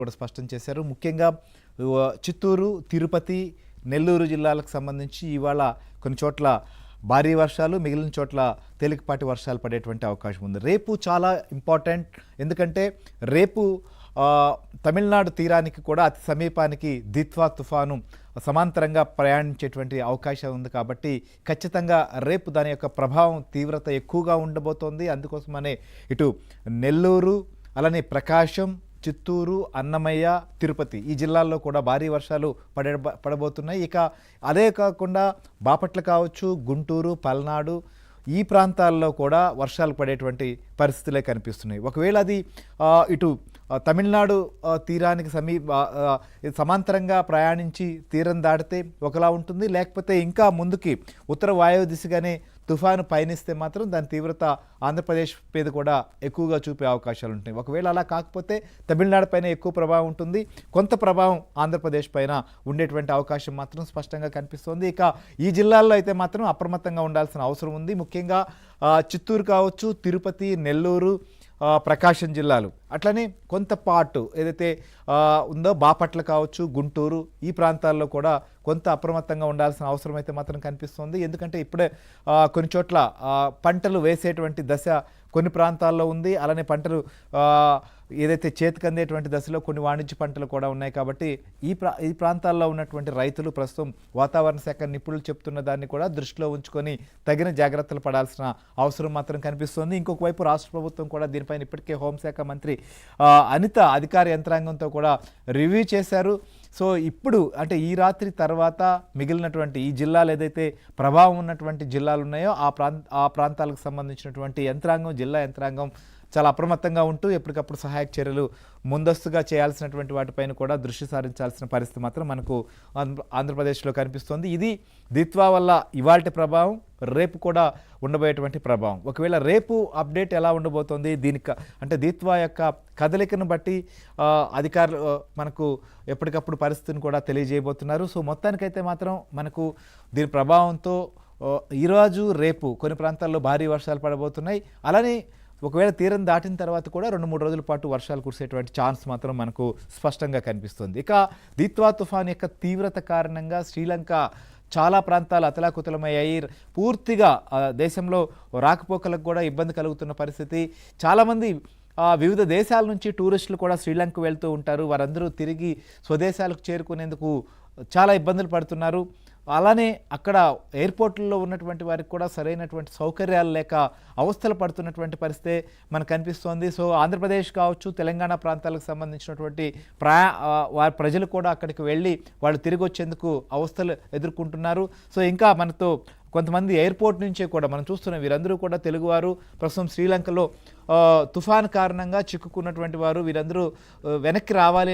కూడా స్పష్టం చేశారు. ముఖ్యంగా చిత్తూరు, తిరుపతి, నెల్లూరు జిల్లాలకు సంబంధించి ఇవాళ కొన్ని చోట్ల భారీ వర్షాలు, మిగిలిన చోట్ల తేలికపాటి వర్షాలు పడేటువంటి అవకాశం ఉంది. రేపు చాలా ఇంపార్టెంట్. ఎందుకంటే రేపు తమిళనాడు తీరానికి కూడా అతి సమీపానికి దిత్వా తుఫాను సమాంతరంగా ప్రయాణించేటువంటి అవకాశం ఉంది. కాబట్టి ఖచ్చితంగా రేపు దాని యొక్క ప్రభావం తీవ్రత ఎక్కువగా ఉండబోతోంది. అందుకోసమనే ఇటు నెల్లూరు, అలానే ప్రకాశం, చిత్తూరు, అన్నమయ్య, తిరుపతి ఈ జిల్లాల్లో కూడా భారీ వర్షాలు పడబోతున్నాయి. ఇక అదే కాకుండా బాపట్ల కావచ్చు, గుంటూరు, పల్నాడు ఈ ప్రాంతాల్లో కూడా వర్షాలు పడేటువంటి పరిస్థితులే కనిపిస్తున్నాయి. ఒకవేళ అది ఇటు తమిళనాడు తీరానికి సమాంతరంగా ప్రయాణించి తీరం దాటితే ఒకలా ఉంటుంది. లేకపోతే ఇంకా ముందుకి ఉత్తర వాయువ్య దిశగానే తుఫాను పయనిస్తే మాత్రం దాని తీవ్రత ఆంధ్రప్రదేశ్ మీద కూడా ఎక్కువగా చూపే అవకాశాలు ఉంటాయి. ఒకవేళ అలా కాకపోతే తమిళనాడు పైన ఎక్కువ ప్రభావం ఉంటుంది, కొంత ప్రభావం ఆంధ్రప్రదేశ్ పైన ఉండేటువంటి అవకాశం మాత్రం స్పష్టంగా కనిపిస్తోంది. ఇక ఈ జిల్లాల్లో అయితే మాత్రం అప్రమత్తంగా ఉండాల్సిన అవసరం ఉంది. ముఖ్యంగా చిత్తూరు కావచ్చు, తిరుపతి, నెల్లూరు, ప్రకాశం జిల్లాలు, అట్లనే కొంత పార్ట్ ఏదైతే ఉందో బాపట్ల కావచ్చు, గుంటూరు ఈ ప్రాంతాల్లో కూడా కొంత అప్రమత్తంగా ఉండాల్సిన అవసరం అయితే మాత్రం కనిపిస్తుంది. ఎందుకంటే ఇప్పుడే కొన్ని చోట్ల పంటలు వేసేటువంటి దశ కొన్ని ప్రాంతాల్లో ఉంది. అలానే పంటలు ఏదైతే చేతికందేటువంటి దశలో కొన్ని వాణిజ్య పంటలు కూడా ఉన్నాయి. కాబట్టి ఈ ప్రాంతాల్లో ఉన్నటువంటి రైతులు ప్రస్తుతం వాతావరణ శాఖ నిపుణులు చెప్తున్న దాన్ని కూడా దృష్టిలో ఉంచుకొని తగిన జాగ్రత్తలు పడాల్సిన అవసరం మాత్రం కనిపిస్తుంది. ఇంకొక వైపు రాష్ట్ర ప్రభుత్వం కూడా దీనిపైన ఇప్పటికే హోంశాఖ మంత్రి అనిత అధికార యంత్రాంగంతో కూడా రివ్యూ చేశారు. సో ఇప్పుడు అంటే ఈ రాత్రి తర్వాత మిగిలినటువంటి ఈ జిల్లాలు ఏదైతే ప్రభావం ఉన్నటువంటి జిల్లాలు ఉన్నాయో ఆ ప్రాంతాలకు సంబంధించినటువంటి యంత్రాంగం, జిల్లా యంత్రాంగం చాలా అప్రమత్తంగా ఉంటూ ఎప్పటికప్పుడు సహాయక చర్యలు ముందస్తుగా చేయాల్సినటువంటి వాటిపైన కూడా దృష్టి సారించాల్సిన పరిస్థితి మాత్రం మనకు ఆంధ్రప్రదేశ్లో కనిపిస్తోంది. ఇది దిత్వా వల్ల ఇవాల్టి ప్రభావం, రేపు కూడా ఉండబోయేటువంటి ప్రభావం. ఒకవేళ రేపు అప్డేట్ ఎలా ఉండబోతోంది దీనికి అంటే దిత్వా యొక్క కదలికను బట్టి అధికారులు మనకు ఎప్పటికప్పుడు పరిస్థితిని కూడా తెలియజేయబోతున్నారు. సో మొత్తానికైతే మాత్రం మనకు దీని ప్రభావంతో ఈరోజు రేపు కొన్ని ప్రాంతాల్లో భారీ వర్షాలు పడబోతున్నాయి. అలానే ఒకవేళ తీరం దాటిన తర్వాత కూడా 2-3 రోజుల పాటు వర్షాలు కురిసేటువంటి ఛాన్స్ మాత్రం మనకు స్పష్టంగా కనిపిస్తుంది. ఇక దిత్వా తుఫాన్ యొక్క తీవ్రత కారణంగా శ్రీలంక చాలా ప్రాంతాలు అతలాకుతలమయ్యాయి. పూర్తిగా దేశంలో రాకపోకలకు కూడా ఇబ్బంది కలుగుతున్న పరిస్థితి. చాలామంది వివిధ దేశాల నుంచి టూరిస్టులు కూడా శ్రీలంక వెళ్తూ ఉంటారు. వారందరూ తిరిగి స్వదేశాలకు చేరుకునేందుకు చాలా ఇబ్బందులు పడుతున్నారు. అలానే అక్కడ ఎయిర్పోర్టుల్లో ఉన్నటువంటి వారికి కూడా సరైనటువంటి సౌకర్యాలు లేక అవస్థలు పడుతున్నటువంటి పరిస్థితే మనకు కనిపిస్తోంది. సో ఆంధ్రప్రదేశ్ కావచ్చు, తెలంగాణ ప్రాంతాలకు సంబంధించినటువంటి వారి ప్రజలు కూడా అక్కడికి వెళ్ళి వాళ్ళు తిరిగి వచ్చేందుకు అవస్థలు ఎదుర్కొంటున్నారు. సో ఇంకా మనతో కొంతమంది ఎయిర్పోర్ట్ నుంచే కూడా మనం చూస్తున్నాం, వీరందరూ కూడా తెలుగువారు. ప్రస్తుతం శ్రీలంకలో తుఫాన్ కారణంగా చిక్కుకున్నటువంటి వారు వీరందరూ వెనక్కి రావాలి